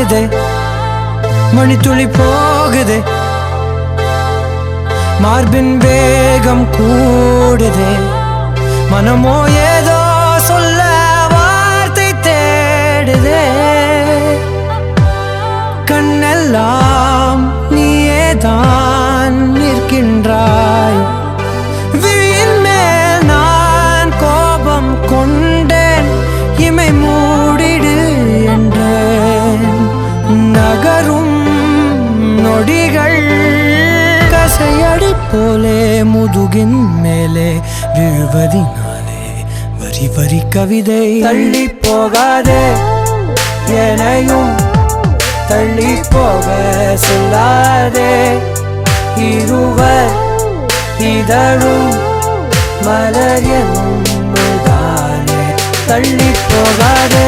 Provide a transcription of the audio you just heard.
மாறுதே மணித்துளி போகுதே மார்பின் வேகம் கூடுதே மனமோ ஏதோ சொல்ல வார்த்தை தேடுதே கண்ணெல்லாம் நீயேதான் நிற்கின்றாய் விழியின் மேல் நான் கோபம் கொண்டேன் இமை மூடிடு என்றேன் நகரும் நொடிகள் கசையடி போலே முதுகின் மேலே விழுவதினாலே வரி வரி கவிதை தள்ளி போகாதே எனையும் தள்ளி போக சொல்லாதே இருவர் இதழும் மலர் என்னும் தானே தள்ளி போகாதே